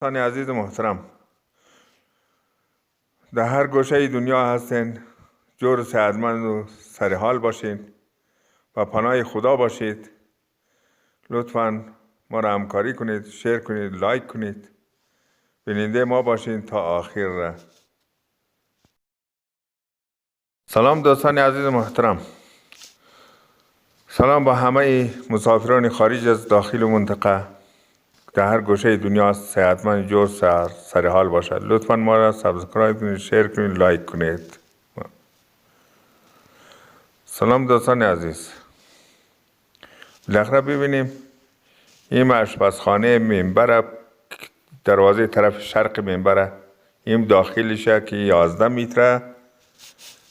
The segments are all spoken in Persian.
دوستان عزیز محترم، در هر گوشه دنیا هستین، جور صحتمند و سرحال باشین و پناه خدا باشید. لطفاً ما را همکاری کنید، شیر کنید، لایک کنید، بیننده ما باشین تا آخر را. سلام دوستان عزیز محترم، سلام با همه مسافران خارج از داخل منطقه در هر گوشه دنیا صحتمند جور سرحال باشد. لطفاً ما را سابسکرایب کنید، شیر کنید، لایک کنید. سلام دوستان عزیز، بالاخره ببینیم این آشپزخانه منبر، دروازه طرف شرق منبر، این داخلشه که 11 متر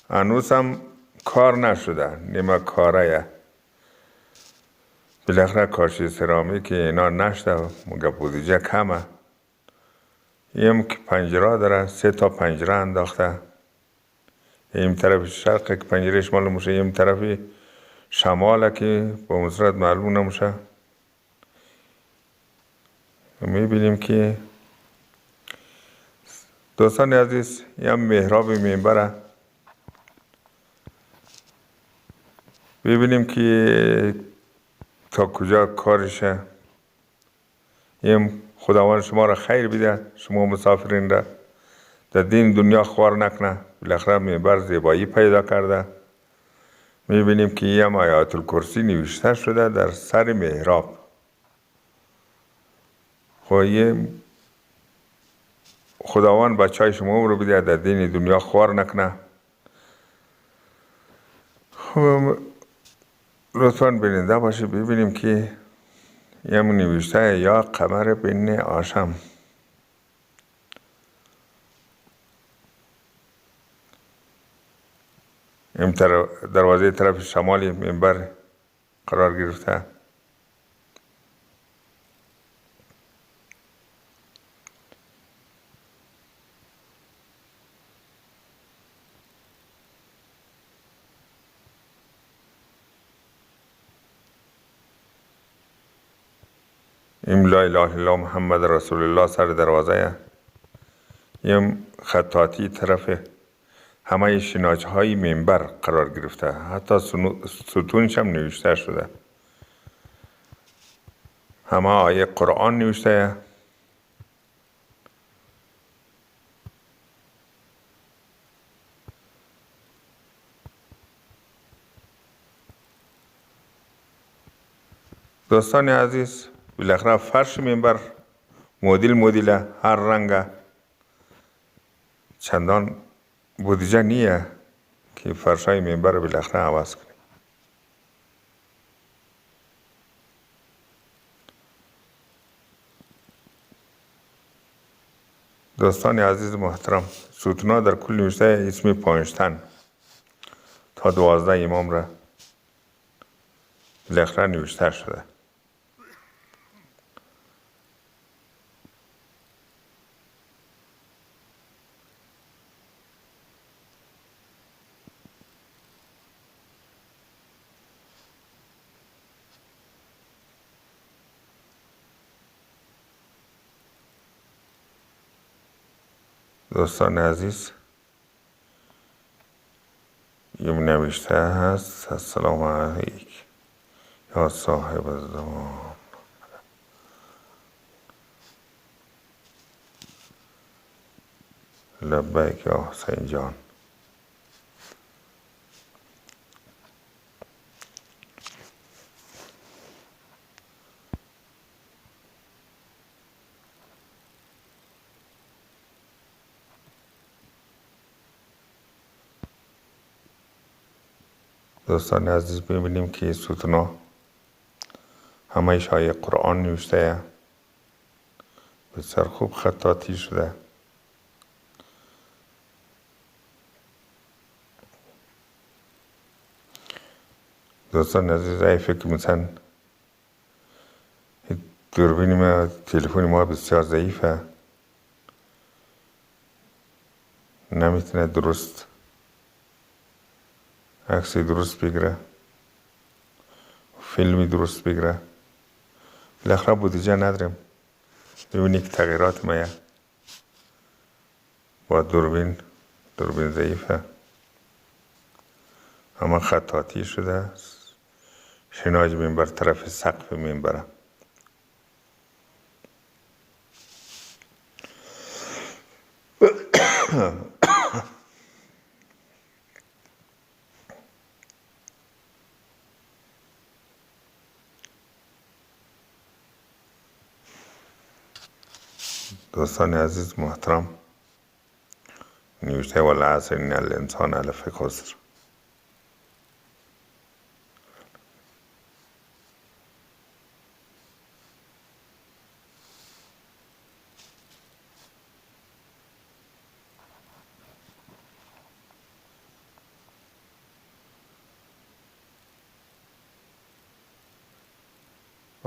هنوز هم کار نشده، نیمه کاره. بالاخره کاشی سرامیک اینا نشده، مگه بودجه کمه. این که پنجره داره، 3 تا پنجره انداخته. این طرف شرق که پنجرهش معلوم میشه، این طرف شماله که با مصرت معلوم نمیشه. میبینیم که دوستان عزیز این محراب منبره. ببینیم که تا کجا کارشه. این خداوند شما را خیر بده، شما مسافرین را در دین دنیا خوار نکنه. بالاخره منبر زیبایی پیدا کرده. میبینیم که این آیات الکرسی نوشته شده در سر محراب. خداوند بچهای شما رو بده در دین دنیا خوار نکنه. لطفاً بیننده باشه. ببینیم که یه نوشته یا قمر بین آشم. این دروازه طرف شمالی منبر قرار گرفته. این لا اله الا الله محمد رسول الله سر دروازه. این خطاطی طرف همه شناچه های منبر قرار گرفته، حتی ستونش هم نوشته شده. همه آیه قرآن نوشته. دوستان عزیز، بالاخره فرش منبر مدل هر رنگ، چندان بودجه نیه که فرشای منبر رو بالاخره عوض کنیم. دوستان عزیز محترم، ستونا در کل نوشته اسم 5 تن تا 12 امام را بالاخره نوشته شده. دوستان عزیز، یه نوشته هست: السلام علیک یا صاحب الزمان، لبیک یا حسین جان. دوستان عزیز، ببینیم که ستونا همه آیه قرآن نوشته، بسیار خوب خطاطی شده. دوستان عزیز، ای فکر مثلا دوربین ما، تلفن ما بسیار ضعیفه، نمیتونه درست عکسی درست بگیره، فیلمی درست بگیره. بالاخره بودجه نداریم. ببینی که تغییرات ما با دوربین ضعیفه، اما خطاطی شده است. شناج منبر طرف سقف منبره. دوستان عزیز محترم، نوشته والعصر ان الانسان لفی خسر.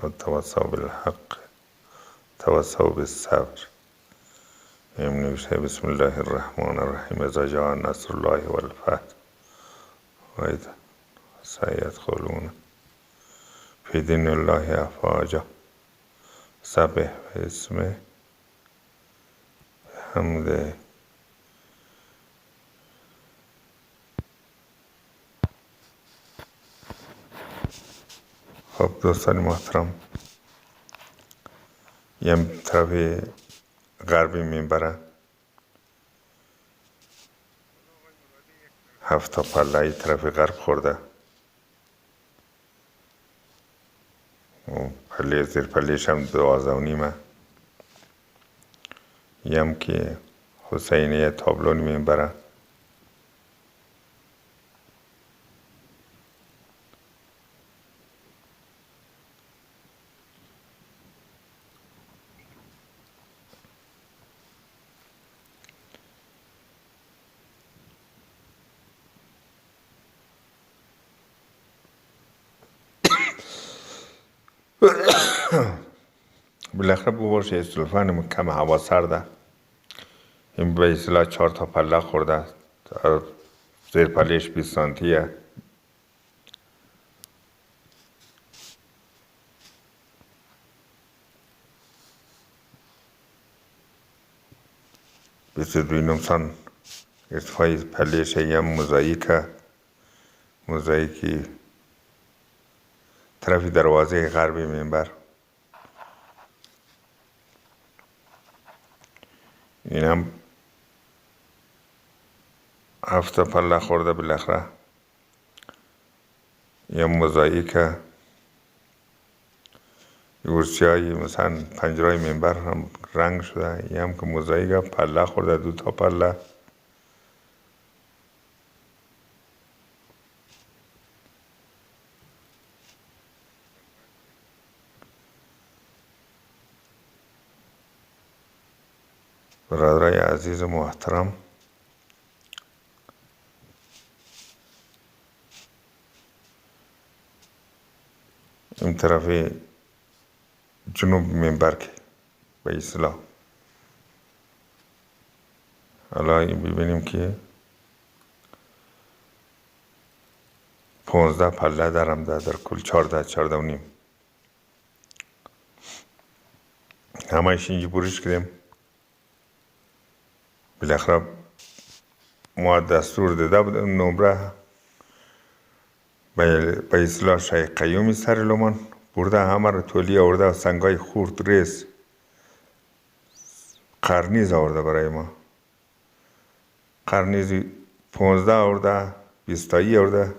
و تواصوا بالحق تواصوا بالصبر. نوشته بسم الله الرحمن الرحیم اذا جاء نصر الله والفتح و اذا سيدخلون فی دین الله افواجا سبح باسمه حمده. خب دوستان محترم، یه طرف غربی منبره 7 تا پله طرف غرب خورده و پله زیر پلهش هم 12.5. یم که حسینیه تابلون منبره. بالاخره ببرش استلفان کم هوا سرده. این به اصطلاح 4 تا پله خورده، زیر پلهش 20 سانتیه. بیست و دوی نمسان ارتفاع پلهش یه موزاییکی طرف دروازه غربی منبر. این هم 7 تا پله خورده. بالاخره یه موزاییک یورسیایی مثلا پنجرهای منبر هم رنگ شده. یه هم که موزاییک پله خورده، 2 تا پله. برادرای عزیز محترم، این طرف جنوب منبر که به اصطلاح حالا این ببینیم که 15 پله درم ده، در کل 14.5. همهش اینجا بروش کردیم. بالاخره ما دستور داده بودیم نمره به اصطلاح شای قیومی سر لمان برده، همه رو تولی آورده و سنگای خورد ریز قرنیز آورده برای ما. قرنیز 15 آورده، 20 تایی آورده.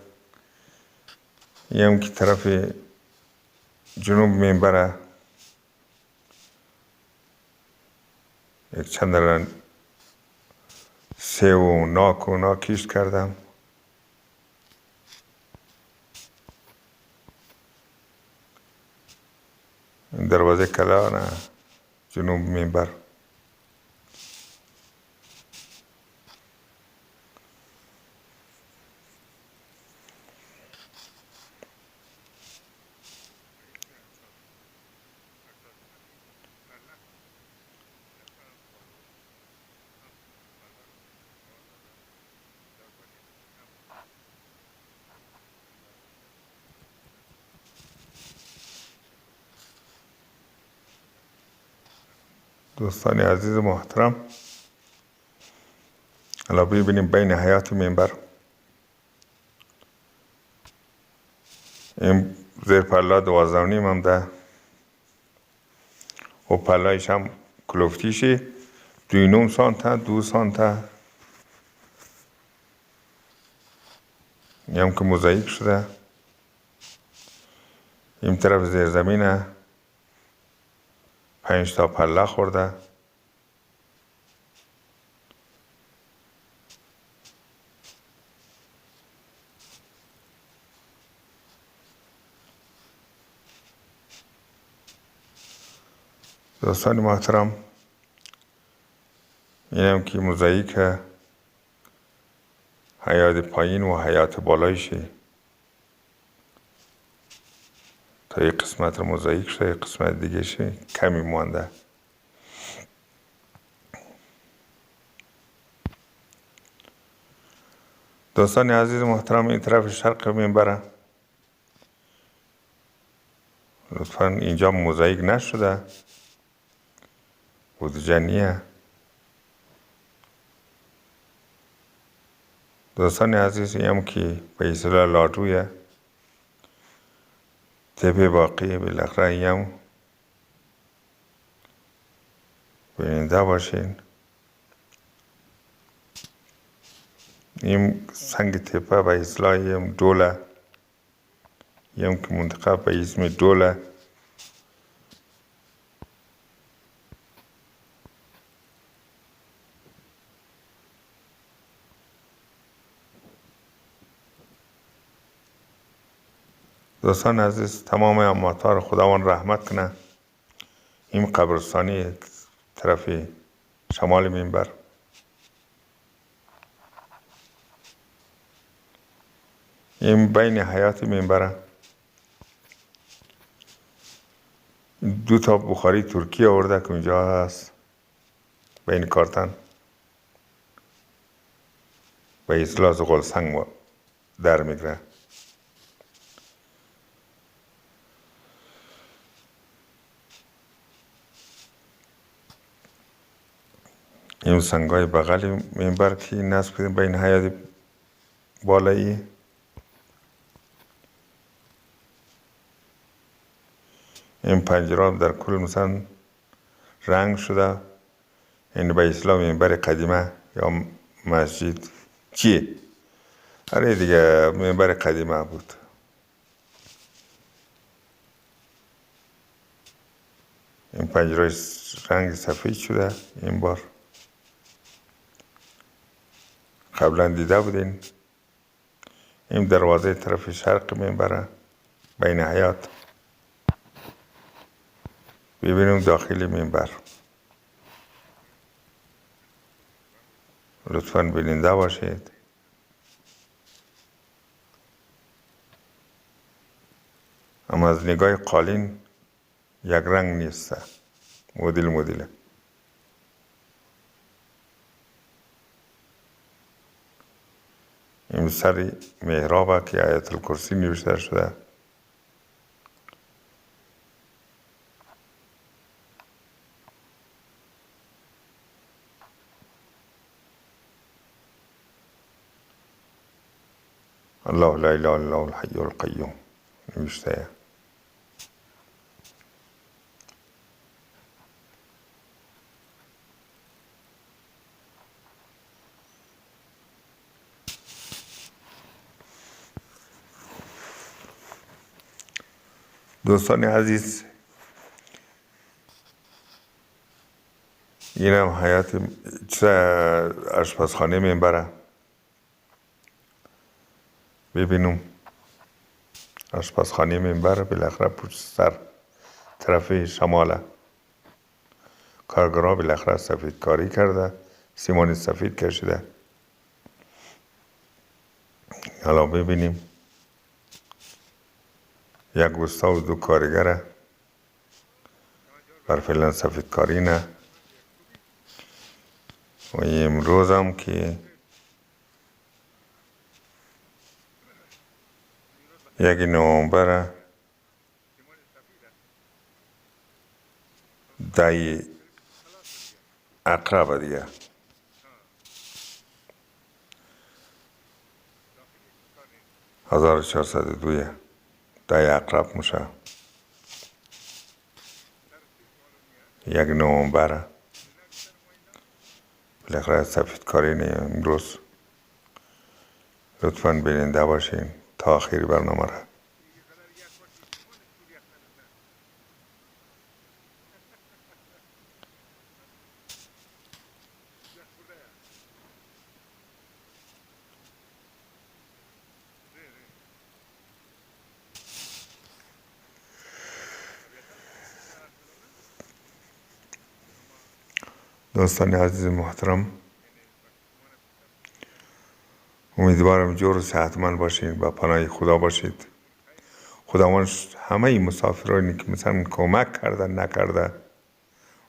یه هم که طرف جنوب منبره یک چند سیب و ناکیش کردم. دروازه کلان جنوب منبر. دوستان عزیز محترم، حالا ببینیم بین حیات منبر این زیر پلا 12.5 هم ده و پلایش هم کلوفتیشی 2.9 سانته 2 سانته این هم که موزاییک شده. این طرف زیر زمینه 5 تا پله خورده. دوستان محترم، این هم که موزاییک حیات پایین و حیات بالایشه. تا یک قسمت رو موزاییک شده، یک قسمت دیگه شه کمی مانده. دوستان عزیز محترم، این طرف شرق منبره لطفا اینجا موزاییک نشده، بودجانیه. دوستان عزیز، این هم که به اصطلاح لاجویه تپه باقی بالاخره این هم بیننده باشین. این سنگ تپه به اصطلاح این دوله، این که منطقه به اسم دوله. دوستان عزیز، تمام امواتها رو خداوند رحمت کنه. این قبرستانی طرف شمال منبر. این بین حیات منبره 2 تا بخاری ترکی آورده که اینجا هست بین کارتن به اصطلاح زغال سنگ در میگره. این سنگای بغل منبر که نصب کردیم بین حیات بالایی. این پنجره در کل مثلا رنگ شده. این به اصطلاح منبر قدیمه یا مسجد چیه؟ آره دیگه، منبر قدیمه بود. این پنجره رنگ سفید شده این بار، قبلا دیده بودین. این دروازه طرف شرق منبره بین حیات. ببینیم داخل منبر، لطفاً بیننده باشید. اما از نگاه قالین یک رنگ نیسته، مدل. این سر محرابه که آیت الکرسی نوشته شده. الله لا اله الا الله الحي القیوم نوشته. دوستان عزیز، این هم حیات آشپزخانه منبره. ببینم آشپزخانه منبر بالاخره پشت سر طرف شماله. کارگرها بالاخره سفید کاری کرده، سیمان سفید کشیده. حالا ببینیم یک گستا و 2 کارگره بر فعلا سفید کاری نه. و امروز هم که یک نوامبر 10 عقرب دیگه. هزار و 402 ده عقرب میشه. 1 نوامبر. بالاخره سفید کاری امروز. لطفاً بیننده باشین تا آخر برنامه را. دوستان عزیز محترم، امیدوارم جور و صحتمند باشین و پناه خدا باشید. خداوند همه مسافرانی که مثلا کمک کردن نکرده،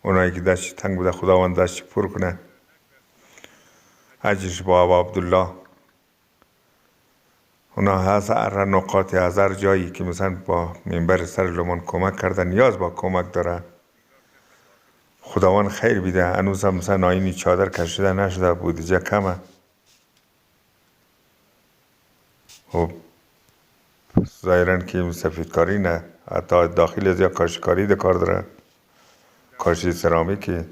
اونایی که دست تنگ بوده خداوند دست پر کنه. حجش با ابا عبدالله، اونا هست هر نقاط هزار جایی که مثلا با منبر سر لمان کمک کردن نیاز با کمک داره. خداوند خیر بیده. هنوز هم مثلا آینی چادر کشیده نشده، بودجه کمه. خب ظاهرا که سفیدکاری نه، حتی داخل از یا کاشیکاری ده کار داره، کاشی سرامیکی.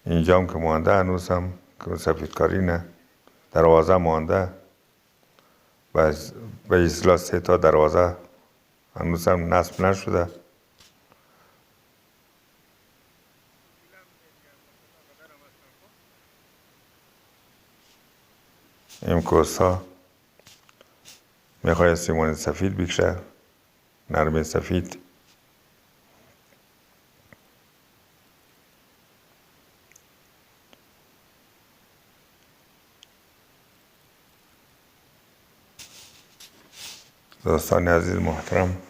اینجا هم که مانده هنوز هم که سفیدکاری نه، دروازه مانده. به اصلاح 3 تا دروازه هنوز هم نصب نشده. این کوسا میخوای سیمان سفید بکشه، نرم سفید. دوستان عزیز محترم،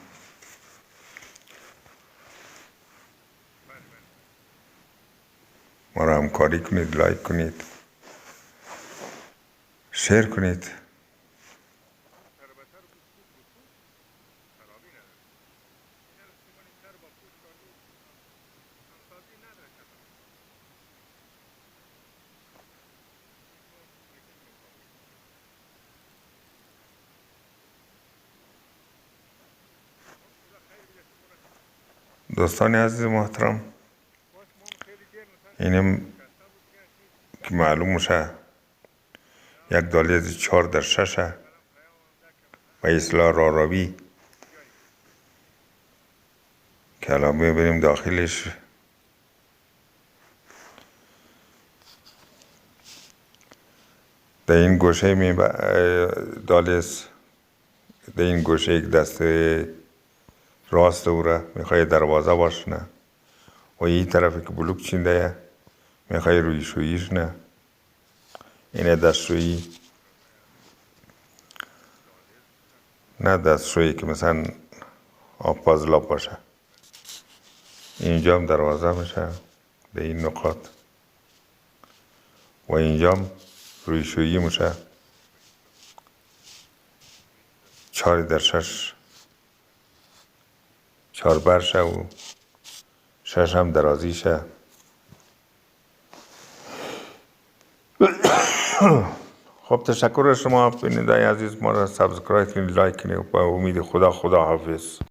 ما را همکاری کنید، لایک کنید، شیر کنید. دوستان عزیز محترم، اینم که معلوم میشه 1 دالیز 4/6 و اصلاح راروی که الان بریم داخلش. در این گوشه دالیز، در این گوشه یک دست راست دوره میخوای دروازه باش نه، و این طرفی که بلوک چینده میخوای روی شوییش نه. اینه دستشویی، نه دستشویی که مثلا آب پازلاب باشه. اینجا هم دروازه میشه به این نقاط، و اینجا هم روی شویی میشه. 4/6 4 برشه و 6 هم درازیشه. خب تشکر از شما بیننده عزیز. ما را سابسکرایب کنید، لایک کنید. با امید خدا، خدا حافظ.